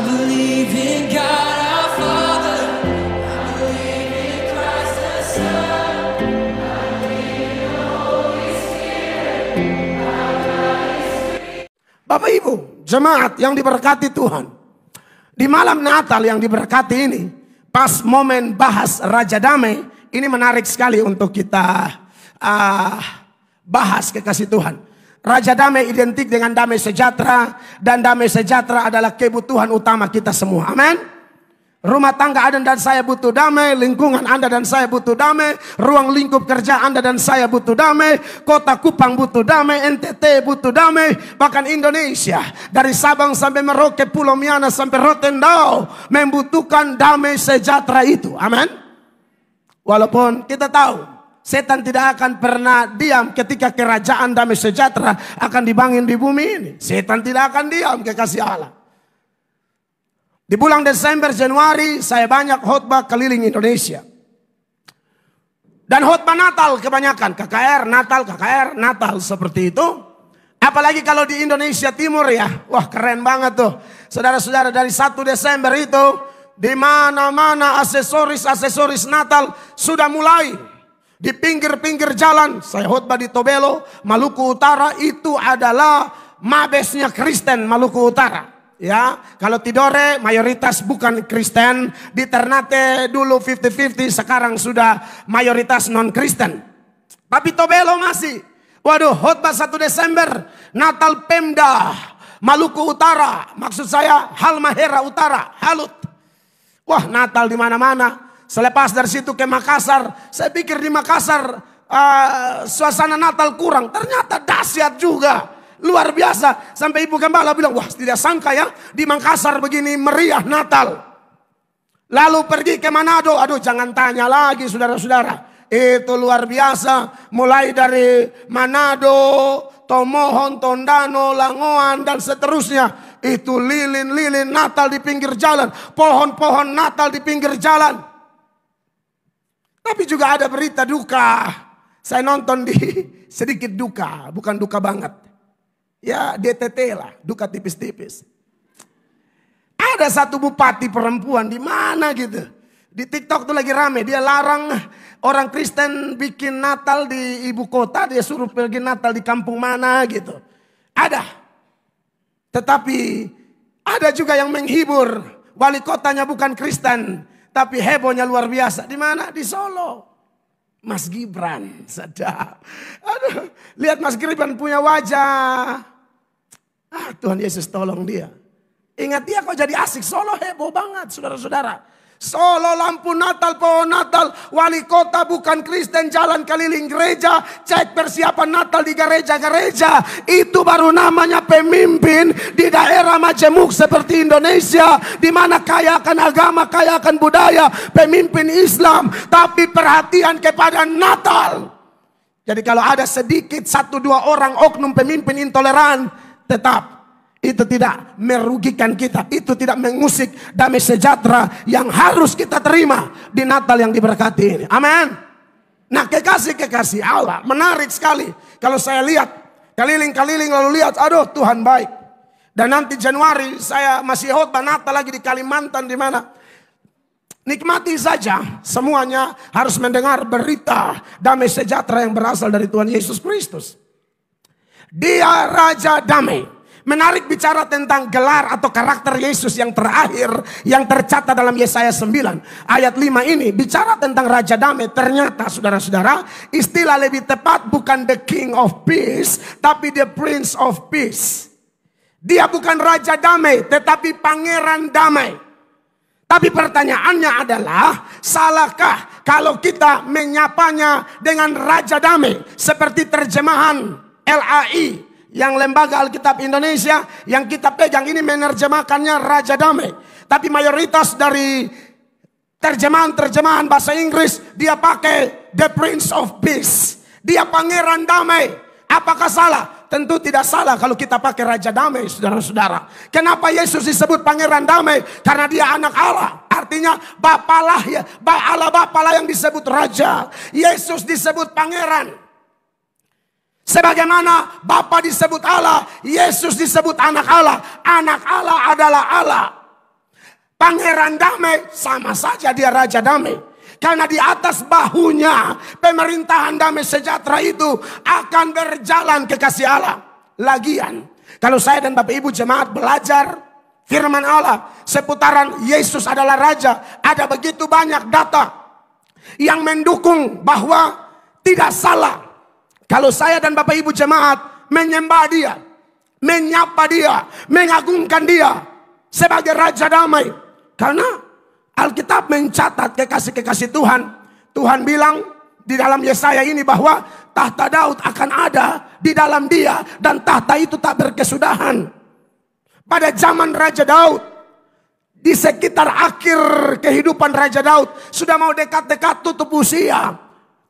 believe in God our Father. I believe in Christ the Son. I believe in the Holy Spirit. Bapak Ibu, jemaat yang diberkati Tuhan. Di malam Natal yang diberkati ini, pas momen bahas Raja Damai, ini menarik sekali untuk kita bahas, kekasih Tuhan. Raja Damai identik dengan damai sejahtera, dan damai sejahtera adalah kebutuhan utama kita semua. Amin. Rumah tangga Anda dan saya butuh damai, lingkungan Anda dan saya butuh damai, ruang lingkup kerja Anda dan saya butuh damai, Kota Kupang butuh damai, NTT butuh damai, bahkan Indonesia dari Sabang sampai Merauke, Pulau Miana sampai Rotendao membutuhkan damai sejahtera itu. Amin. Walaupun kita tahu setan tidak akan pernah diam ketika kerajaan damai sejahtera akan dibangun di bumi ini. Setan tidak akan diam, kekasih Allah. Di bulan Desember, Januari, saya banyak khotbah keliling Indonesia. Dan khotbah Natal kebanyakan. KKR, Natal seperti itu. Apalagi kalau di Indonesia Timur ya. Wah, keren banget tuh. Saudara-saudara, dari 1 Desember itu, di mana-mana aksesoris Natal sudah mulai. Di pinggir-pinggir jalan, saya khotbah di Tobelo, Maluku Utara, itu adalah mabesnya Kristen Maluku Utara. Ya, kalau Tidore mayoritas bukan Kristen, di Ternate dulu 50-50, sekarang sudah mayoritas non-Kristen. Tapi Tobelo masih. Waduh, khotbah 1 Desember, Natal Pemda Maluku Utara, maksud saya Halmahera Utara, Halut. Wah, Natal di mana-mana. Selepas dari situ ke Makassar, saya pikir di Makassar suasana Natal kurang, ternyata dahsyat juga. Luar biasa, sampai Ibu Gembala bilang, wah tidak sangka ya di Makassar begini meriah Natal. Lalu pergi ke Manado, aduh jangan tanya lagi saudara-saudara. Itu luar biasa, mulai dari Manado, Tomohon, Tondano, Langoan dan seterusnya. Itu lilin-lilin Natal di pinggir jalan, pohon-pohon Natal di pinggir jalan. Tapi juga ada berita duka. Saya nonton di sedikit duka, bukan duka banget. Ya DTT lah, duka tipis-tipis. Ada satu bupati perempuan di mana gitu. Di TikTok tuh lagi rame, dia larang orang Kristen bikin Natal di ibu kota, dia suruh pergi Natal di kampung mana gitu. Ada. Tetapi ada juga yang menghibur, wali kotanya bukan Kristen, tapi hebohnya luar biasa. Di mana? Di Solo. Mas Gibran, sedap. Aduh, lihat Mas Gibran punya wajah. Tuhan Yesus tolong dia. Ingat dia kok jadi asik. Solo heboh banget saudara-saudara. Solo lampu Natal, pohon Natal. Wali kota bukan Kristen, jalan keliling gereja. Cek persiapan Natal di gereja-gereja. Itu baru namanya pemimpin di daerah majemuk seperti Indonesia. Di mana kaya akan agama, kaya akan budaya. Pemimpin Islam. Tapi perhatian kepada Natal. Jadi kalau ada sedikit 1-2 orang oknum pemimpin intoleran, tetap itu tidak merugikan kita. Itu tidak mengusik damai sejahtera yang harus kita terima di Natal yang diberkati ini. Amin. Nah, kekasih Allah, menarik sekali. Kalau saya lihat keliling-keliling lalu lihat, aduh Tuhan baik. Dan nanti Januari saya masih khotbah Natal lagi di Kalimantan, di mana nikmati saja, semuanya harus mendengar berita damai sejahtera yang berasal dari Tuhan Yesus Kristus. Dia Raja Damai. Menarik bicara tentang gelar atau karakter Yesus yang terakhir yang tercatat dalam Yesaya 9 ayat 5 ini bicara tentang Raja Damai. Ternyata saudara-saudara, istilah lebih tepat bukan the King of Peace, tapi the Prince of Peace. Dia bukan Raja Damai, tetapi Pangeran Damai. Tapi pertanyaannya adalah, salahkah kalau kita menyapanya dengan Raja Damai seperti terjemahan LAI? Yang Lembaga Alkitab Indonesia yang kita pegang ini menerjemahkannya Raja Damai. Tapi mayoritas dari terjemahan bahasa Inggris dia pakai The Prince of Peace. Dia Pangeran Damai. Apakah salah? Tentu tidak salah kalau kita pakai Raja Damai, saudara-saudara. Kenapa Yesus disebut Pangeran Damai? Karena dia anak Allah. Artinya Bapalah ya, Allah Bapalah yang disebut Raja. Yesus disebut Pangeran. Sebagaimana Bapa disebut Allah, Yesus disebut anak Allah. Anak Allah adalah Allah. Pangeran damai sama saja dia raja damai. Karena di atas bahunya pemerintahan damai sejahtera itu akan berjalan kekasih Allah. Lagian kalau saya dan Bapak Ibu jemaat belajar firman Allah seputaran Yesus adalah raja, ada begitu banyak data yang mendukung bahwa tidak salah kalau saya dan Bapak Ibu jemaat menyembah dia, menyapa dia, mengagungkan dia sebagai raja damai. Karena Alkitab mencatat kekasih-kekasih Tuhan. Tuhan bilang di dalam Yesaya ini bahwa tahta Daud akan ada di dalam dia. Dan tahta itu tak berkesudahan. Pada zaman Raja Daud, di sekitar akhir kehidupan Raja Daud, sudah mau dekat-dekat tutup usia,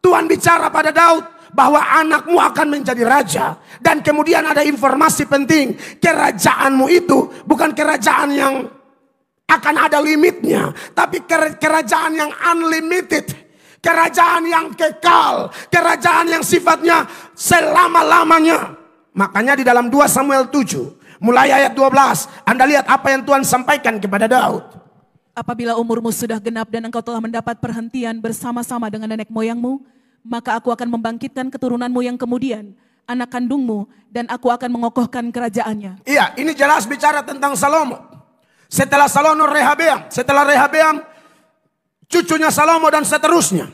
Tuhan bicara pada Daud bahwa anakmu akan menjadi raja. Dan kemudian ada informasi penting, kerajaanmu itu bukan kerajaan yang akan ada limitnya, tapi kerajaan yang unlimited, kerajaan yang kekal, kerajaan yang sifatnya selama-lamanya. Makanya di dalam 2 Samuel 7 mulai ayat 12, Anda lihat apa yang Tuhan sampaikan kepada Daud. Apabila umurmu sudah genap dan engkau telah mendapat perhentian bersama-sama dengan nenek moyangmu, maka aku akan membangkitkan keturunanmu yang kemudian, anak kandungmu, dan aku akan mengokohkan kerajaannya. Iya, ini jelas bicara tentang Salomo. Setelah Salomo Rehabeam, setelah Rehabeam cucunya Salomo dan seterusnya.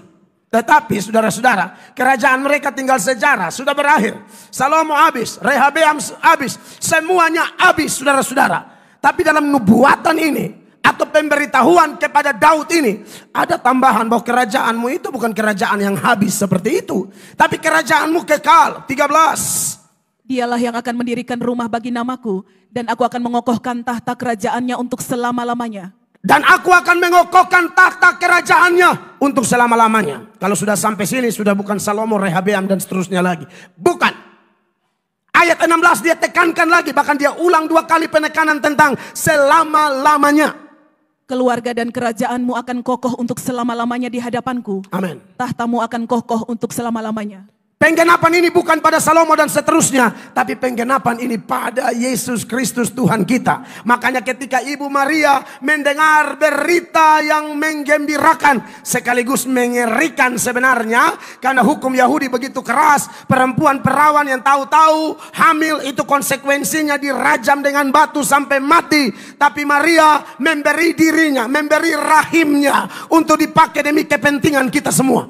Tetapi saudara-saudara, kerajaan mereka tinggal sejarah, sudah berakhir. Salomo habis, Rehabeam habis, semuanya habis saudara-saudara. Tapi dalam nubuatan ini atau pemberitahuan kepada Daud ini ada tambahan bahwa kerajaanmu itu bukan kerajaan yang habis seperti itu, tapi kerajaanmu kekal. 13. Dialah yang akan mendirikan rumah bagi namaku, dan aku akan mengokohkan tahta kerajaannya untuk selama-lamanya. Dan aku akan mengokohkan tahta kerajaannya untuk selama-lamanya. Kalau sudah sampai sini sudah bukan Salomo, Rehabeam dan seterusnya lagi. Bukan. Ayat 16 dia tekankan lagi, bahkan dia ulang 2 kali penekanan tentang selama-lamanya. Keluarga dan kerajaanmu akan kokoh untuk selama-lamanya di hadapanku. Amin. Tahtamu akan kokoh untuk selama-lamanya. Penggenapan ini bukan pada Salomo dan seterusnya, tapi penggenapan ini pada Yesus Kristus Tuhan kita. Makanya ketika Ibu Maria mendengar berita yang menggembirakan sekaligus mengerikan sebenarnya, karena hukum Yahudi begitu keras, perempuan perawan yang tahu-tahu hamil itu konsekuensinya dirajam dengan batu sampai mati. Tapi Maria memberi dirinya, memberi rahimnya untuk dipakai demi kepentingan kita semua.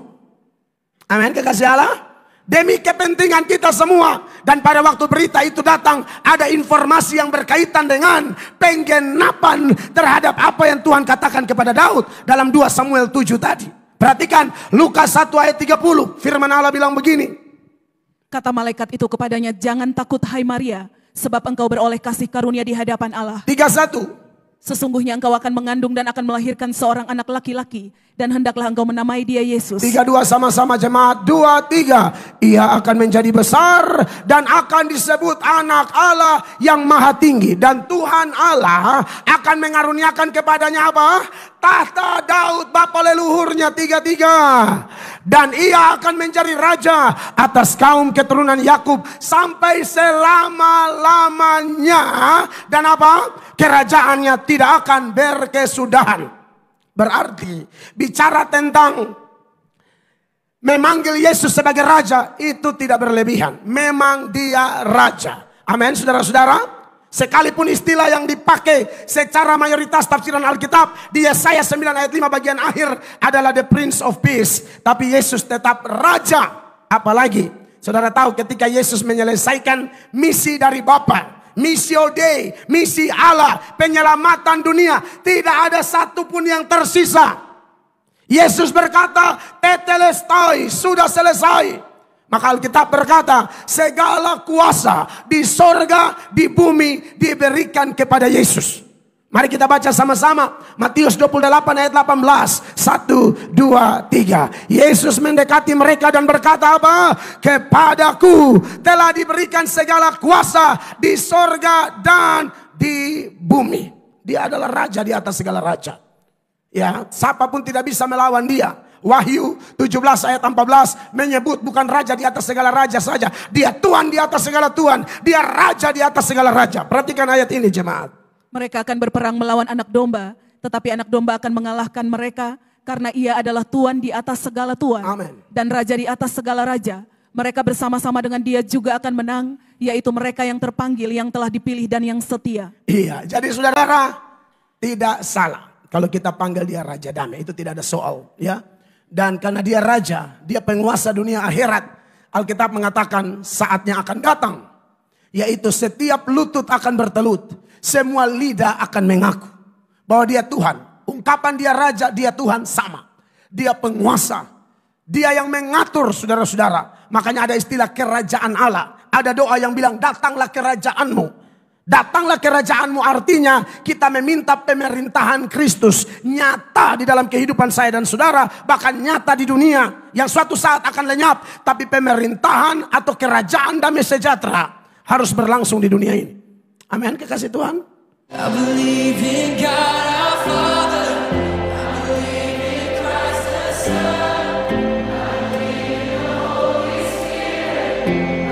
Amin, kekasih Allah. Demi kepentingan kita semua. Dan pada waktu berita itu datang, ada informasi yang berkaitan dengan penggenapan terhadap apa yang Tuhan katakan kepada Daud dalam 2 Samuel 7 tadi. Perhatikan Lukas 1 ayat 30. Firman Allah bilang begini. Kata malaikat itu kepadanya, jangan takut hai Maria, sebab engkau beroleh kasih karunia di hadapan Allah. 31. Sesungguhnya engkau akan mengandung dan akan melahirkan seorang anak laki-laki, dan hendaklah engkau menamai dia Yesus. 32 sama-sama jemaat. 2, 3. Ia akan menjadi besar dan akan disebut anak Allah yang maha tinggi. Dan Tuhan Allah akan mengaruniakan kepadanya apa? Tahta Daud bapa leluhurnya. 33. Dan ia akan menjadi raja atas kaum keturunan Yakub sampai selama-lamanya. Dan apa? Kerajaannya tidak akan berkesudahan. Berarti bicara tentang memanggil Yesus sebagai raja itu tidak berlebihan. Memang dia raja. Amin, saudara-saudara. Sekalipun istilah yang dipakai secara mayoritas tafsiran Alkitab di Yesaya 9 ayat 5 bagian akhir adalah the Prince of Peace. Tapi Yesus tetap raja. Apalagi saudara tahu ketika Yesus menyelesaikan misi dari Bapa. Missio Dei, misi Allah, penyelamatan dunia. Tidak ada satupun yang tersisa. Yesus berkata, tetelestai, sudah selesai. Maka Alkitab berkata, segala kuasa di sorga, di bumi diberikan kepada Yesus. Mari kita baca sama-sama Matius 28 ayat 18. 1, 2, 3. Yesus mendekati mereka dan berkata apa? Kepadaku telah diberikan segala kuasa di sorga dan di bumi. Dia adalah raja di atas segala raja. Ya, siapapun tidak bisa melawan dia. Wahyu 17 ayat 14 menyebut bukan raja di atas segala raja saja. Dia Tuhan di atas segala Tuhan. Dia raja di atas segala raja. Perhatikan ayat ini jemaat. Mereka akan berperang melawan anak domba, tetapi anak domba akan mengalahkan mereka karena ia adalah Tuan di atas segala tuan Amin. dan Raja di atas segala raja. Mereka bersama-sama dengan dia juga akan menang, yaitu mereka yang terpanggil, yang telah dipilih dan yang setia. Iya, jadi saudara tidak salah kalau kita panggil dia Raja Damai, itu tidak ada soal, ya. Dan karena dia Raja, dia penguasa dunia akhirat, Alkitab mengatakan saatnya akan datang, yaitu setiap lutut akan bertelut, semua lidah akan mengaku bahwa dia Tuhan. Ungkapan dia Raja, dia Tuhan sama, dia penguasa. Dia yang mengatur saudara-saudara. Makanya ada istilah kerajaan Allah. Ada doa yang bilang datanglah kerajaanmu. Datanglah kerajaanmu artinya kita meminta pemerintahan Kristus nyata di dalam kehidupan saya dan saudara. Bahkan nyata di dunia yang suatu saat akan lenyap. Tapi pemerintahan atau kerajaan damai sejahtera harus berlangsung di dunia ini. Amin, kekasih Tuhan. I believe in God our Father. I believe in Christ the Son. I believe in the Holy Spirit.